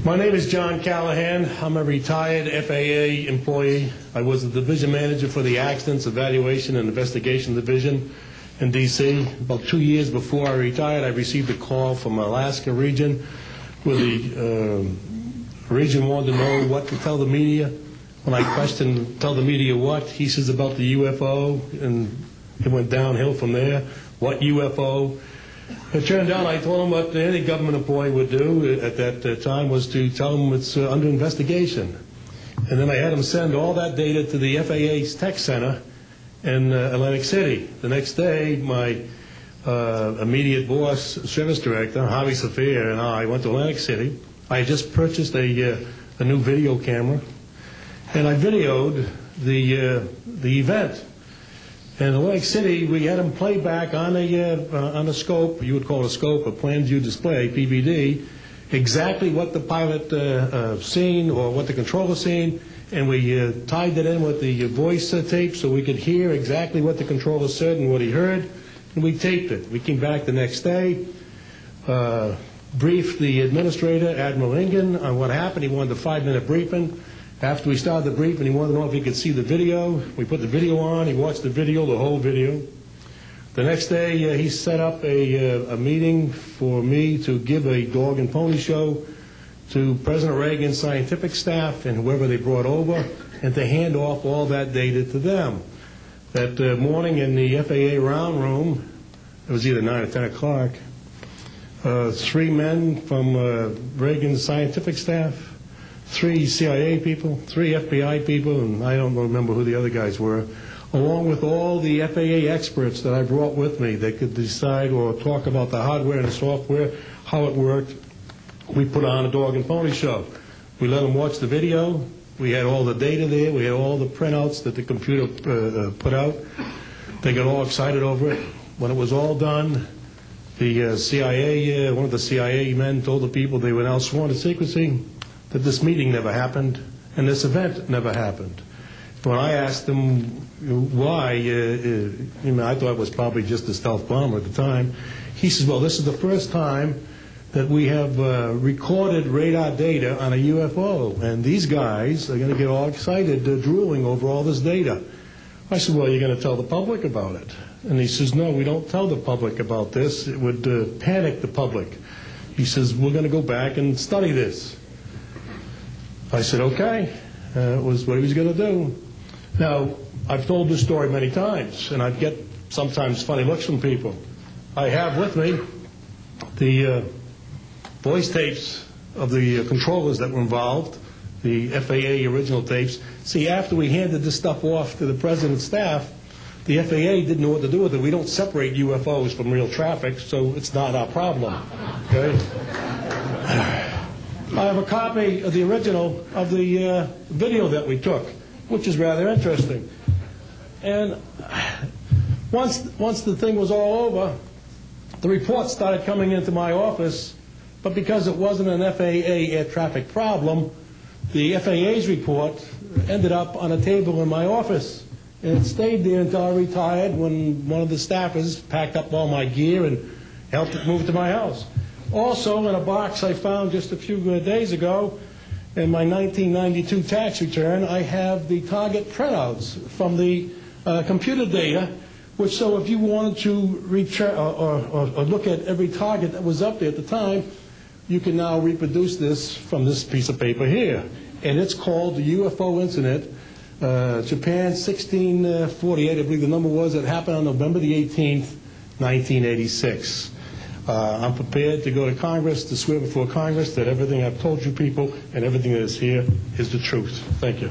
My name is John Callahan. I'm a retired FAA employee. I was the division manager for the Accidents Evaluation and Investigation Division in D.C. About 2 years before I retired, I received a call from Alaska region where the region wanted to know what to tell the media. When I questioned, tell the media what, he says about the UFO, and it went downhill from there. What UFO? It turned out I told him what any government employee would do at that time was to tell him it's under investigation. And then I had him send all that data to the FAA's tech center in Atlantic City. The next day, my immediate boss, service director, Javi Safir, and I went to Atlantic City. I had just purchased a new video camera, and I videoed the event. In Atlantic City, we had them play back on a scope, you would call it a scope, a plan view display, PVD, exactly what the pilot seen or what the controller seen, and we tied that in with the voice tape so we could hear exactly what the controller said and what he heard, and we taped it. We came back the next day, briefed the administrator, Admiral Ingen, on what happened. He wanted a 5-minute briefing. After we started the briefing, he wanted to know if he could see the video. We put the video on. He watched the video, the whole video. The next day, he set up a meeting for me to give a dog and pony show to President Reagan's scientific staff and whoever they brought over, and to hand off all that data to them. That morning in the FAA round room, it was either 9 or 10 o'clock, 3 men from Reagan's scientific staff, 3 CIA people, 3 FBI people, and I don't remember who the other guys were, along with all the FAA experts that I brought with me that could decide or talk about the hardware and the software, how it worked. We put on a dog and pony show. We let them watch the video. We had all the data there. We had all the printouts that the computer put out. They got all excited over it. When it was all done, the CIA, one of the CIA men told the people they were now sworn to secrecy, that this meeting never happened and this event never happened. When I asked them why, I thought it was probably just a stealth bomber at the time, he says, well, this is the first time that we have recorded radar data on a UFO, and these guys are going to get all excited, drooling over all this data. I said, well, you're going to tell the public about it? And he says, no, we don't tell the public about this. It would panic the public. He says, we're going to go back and study this. I said, okay. It was what he was going to do. Now, I've told this story many times, and I get sometimes funny looks from people. I have with me the voice tapes of the controllers that were involved, the FAA original tapes. See, after we handed this stuff off to the president's staff, the FAA didn't know what to do with it. We don't separate UFOs from real traffic, so it's not our problem. Okay? I have a copy of the original of the video that we took, which is rather interesting. And once the thing was all over, the reports started coming into my office, but because it wasn't an FAA air traffic problem, the FAA's report ended up on a table in my office. And it stayed there until I retired, when one of the staffers packed up all my gear and helped it move to my house. Also, in a box I found just a few days ago, in my 1992 tax return, I have the target printouts from the computer data, which, so if you wanted to return or look at every target that was up there at the time, you can now reproduce this from this piece of paper here. And it's called the UFO Incident, Japan 1648, I believe the number was. It happened on November the 18th, 1986. I'm prepared to go to Congress, to swear before Congress that everything I've told you people and everything that is here is the truth. Thank you.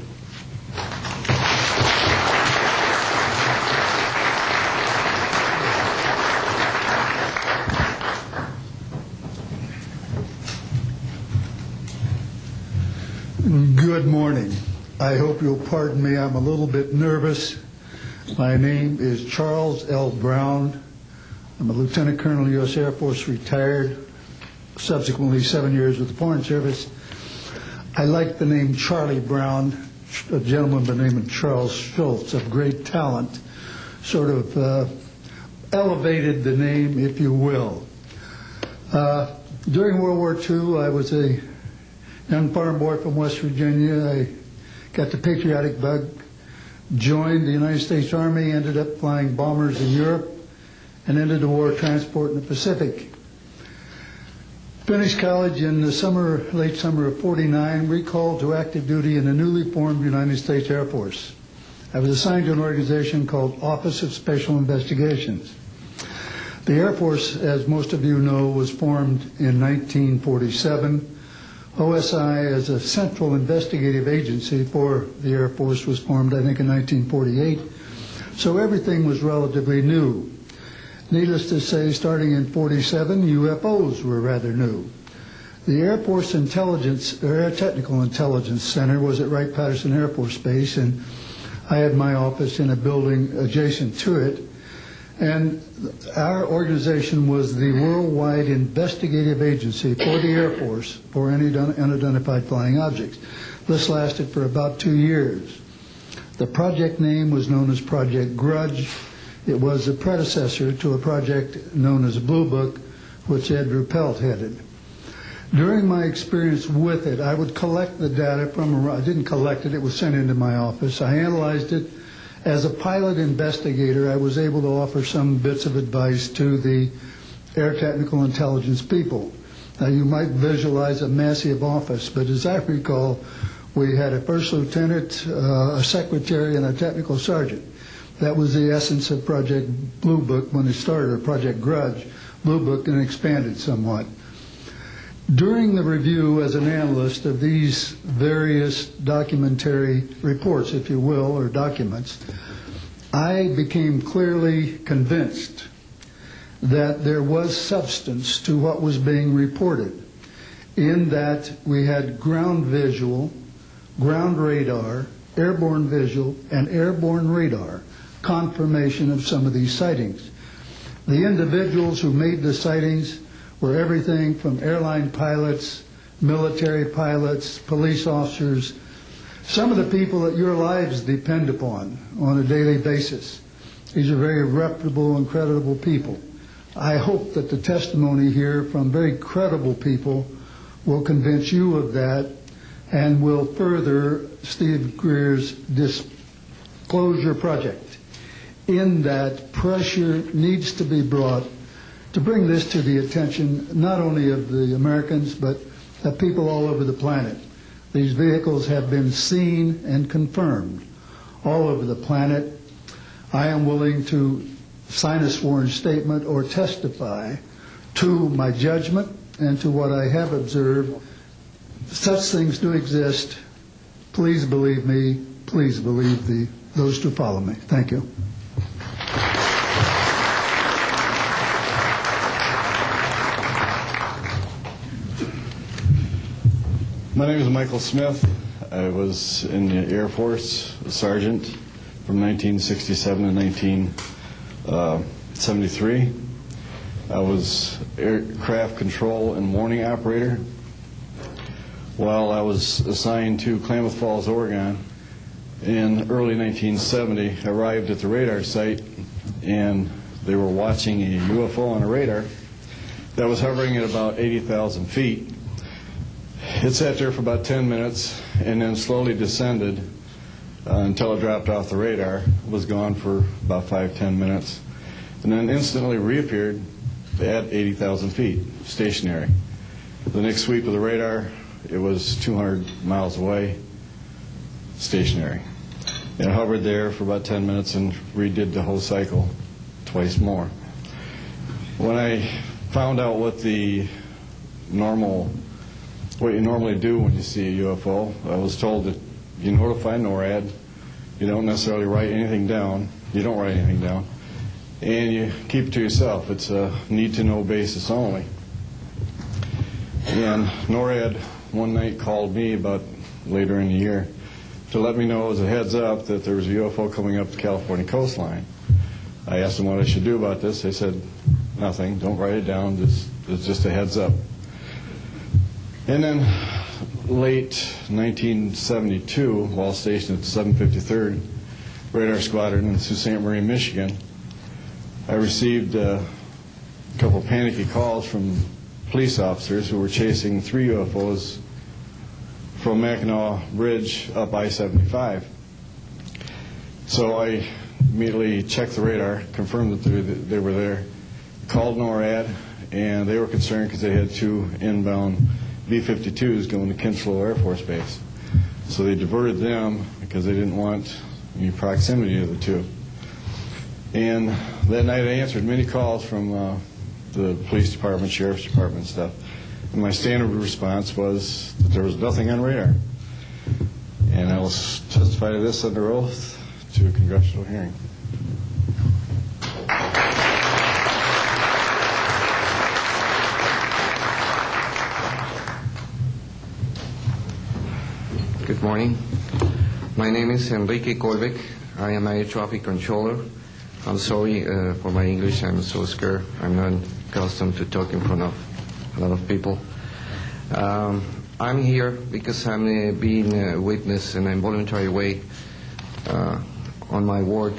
Good morning. I hope you'll pardon me. I'm a little bit nervous. My name is Charles L. Brown. I'm a Lieutenant Colonel, U.S. Air Force, retired, subsequently 7 years with the Foreign Service. I like the name Charlie Brown. A gentleman by the name of Charles Schultz, of great talent, sort of elevated the name, if you will. During World War II, I was a young farm boy from West Virginia. I got the patriotic bug, joined the United States Army, ended up flying bombers in Europe, and entered the war transport in the Pacific. Finished college in the late summer of '49, recalled to active duty in the newly formed United States Air Force. I was assigned to an organization called Office of Special Investigations. The Air Force, as most of you know, was formed in 1947. OSI, as a central investigative agency for the Air Force, was formed, I think, in 1948. So everything was relatively new. Needless to say, starting in '47, UFOs were rather new. The Air Force Intelligence, or Air Technical Intelligence Center, was at Wright-Patterson Air Force Base, and I had my office in a building adjacent to it. And our organization was the worldwide investigative agency for the Air Force for any unidentified flying objects. This lasted for about 2 years. The project name was known as Project Grudge. It was a predecessor to a project known as Blue Book, which Ed Ruppelt headed. During my experience with it, I would collect the data from, I didn't collect it, it was sent into my office. I analyzed it. As a pilot investigator, I was able to offer some bits of advice to the Air Technical Intelligence people. Now, you might visualize a massive office, but as I recall, we had a first lieutenant, a secretary, and a technical sergeant. That was the essence of Project Blue Book when it started, or Project Grudge, Blue Book, and expanded somewhat. During the review as an analyst of these various documentary reports, if you will, or documents, I became clearly convinced that there was substance to what was being reported, in that we had ground visual, ground radar, airborne visual, and airborne radar confirmation of some of these sightings. The individuals who made the sightings were everything from airline pilots, military pilots, police officers, some of the people that your lives depend upon on a daily basis. These are very reputable and credible people. I hope that the testimony here from very credible people will convince you of that and will further Steve Greer's disclosure project, in that pressure needs to be brought to bring this to the attention not only of the Americans, but of people all over the planet. These vehicles have been seen and confirmed all over the planet. I am willing to sign a sworn statement or testify to my judgment and to what I have observed. Such things do exist. Please believe me. Please believe those who follow me. Thank you. My name is Michael Smith. I was in the Air Force, a sergeant from 1967 to 1973. I was aircraft control and warning operator. While I was assigned to Klamath Falls, Oregon, in early 1970, I arrived at the radar site, and they were watching a UFO on a radar that was hovering at about 80,000 feet. It sat there for about 10 minutes and then slowly descended until it dropped off the radar. It was gone for about 5-10 minutes, and then instantly reappeared at 80,000 feet, stationary. The next sweep of the radar, it was 200 miles away, stationary. It hovered there for about 10 minutes and redid the whole cycle twice more. When I found out what you normally do when you see a UFO, I was told that you notify NORAD, you don't necessarily write anything down, you don't write anything down, and you keep it to yourself. It's a need-to-know basis only. And NORAD one night called me about later in the year to let me know as a heads up that there was a UFO coming up the California coastline. I asked them what I should do about this. They said, nothing, don't write it down, it's just a heads up. And then late 1972, while stationed at the 753rd Radar Squadron in Sault Ste. Marie, Michigan, I received a couple panicky calls from police officers who were chasing 3 UFOs from Mackinac Bridge up I-75. So I immediately checked the radar, confirmed that they were there, called NORAD, and they were concerned because they had 2 inbound B-52s going to Kinslow Air Force Base. So they diverted them because they didn't want any proximity to the 2. And that night I answered many calls from the police department, sheriff's department and stuff. And my standard response was that there was nothing on radar. And I will testify to this under oath to a congressional hearing. Good morning. My name is Enrique Colbeck. I am air traffic controller. I'm sorry for my English. I'm so scared. I'm not accustomed to talk in front of a lot of people. I'm here because I'm being a witness in an involuntary way on my work.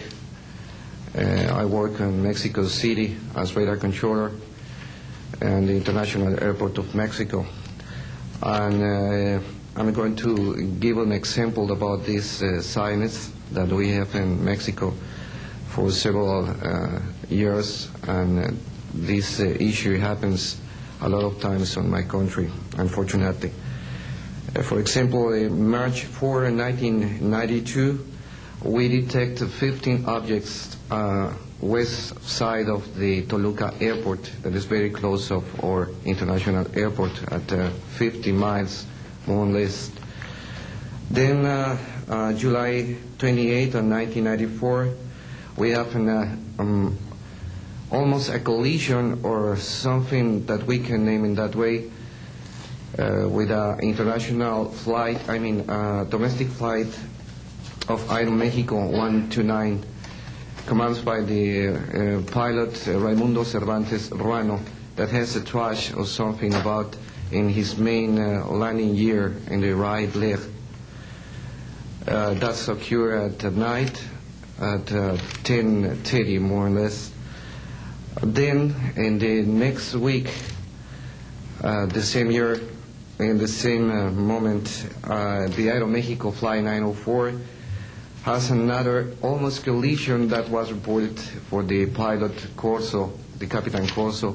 I work in Mexico City as radar controller and the International Airport of Mexico. And I'm going to give an example about this science that we have in Mexico for several years, and this issue happens a lot of times in my country, unfortunately. For example, in March 4, 1992, we detected 15 objects west side of the Toluca Airport, that is very close of our international airport at 50 miles, more or less. Then July 28 of 1994, we have almost a collision or something that we can name in that way with an international flight, domestic flight of Aeromexico 129, commanded by the pilot Raimundo Cervantes Ruano, that has a trash or something about in his main landing gear in the right leg. That's occurred at night at 10:30, more or less. Then in the next week, the same year, in the same moment, the Aeromexico Flight 904 has another almost collision that was reported for the pilot Corso, the Capitan Corso,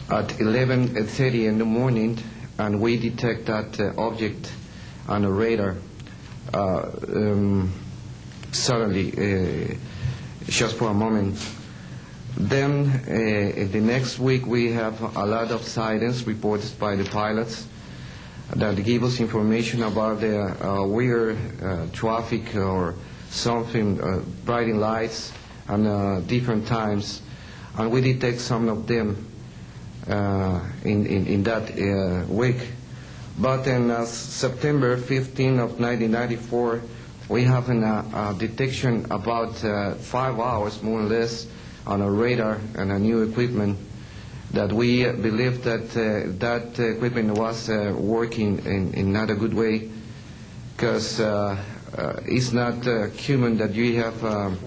at 11:30 in the morning, and we detect that object on a radar suddenly, just for a moment. Then the next week we have a lot of sightings reported by the pilots that give us information about the weird traffic or something, bright lights and different times, and we detect some of them in that week. But in September 15 of 1994, we have a detection about 5 hours, more or less, on a radar and a new equipment that we believe that that equipment was working in not a good way, because it's not human that you have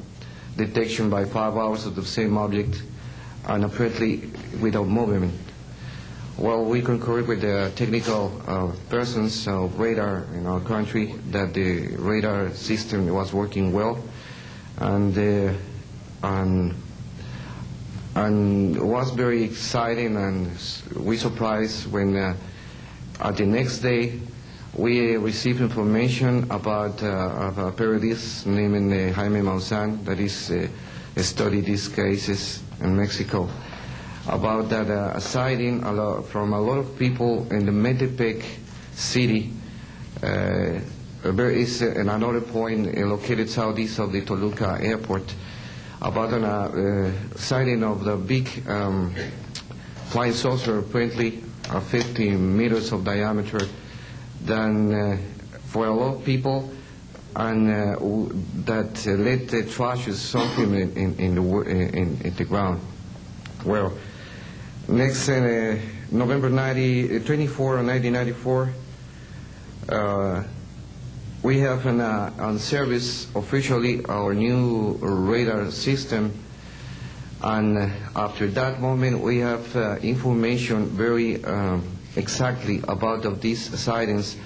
detection by 5 hours of the same object and apparently without movement. Well, we concur with the technical persons of radar in our country that the radar system was working well, and was very exciting, and we surprised when at the next day we received information about a periodist named Jaime Maussan that is studied these cases in Mexico, about that sighting from a lot of people in the Metepec city. There is another point located southeast of the Toluca airport, about a sighting of the big flying saucer, apparently 50 meters of diameter, then for a lot of people, and that led the trash or something in the ground. Well, next November 24 of 1994, we have on service officially our new radar system, and after that moment we have information very exactly about of these sightings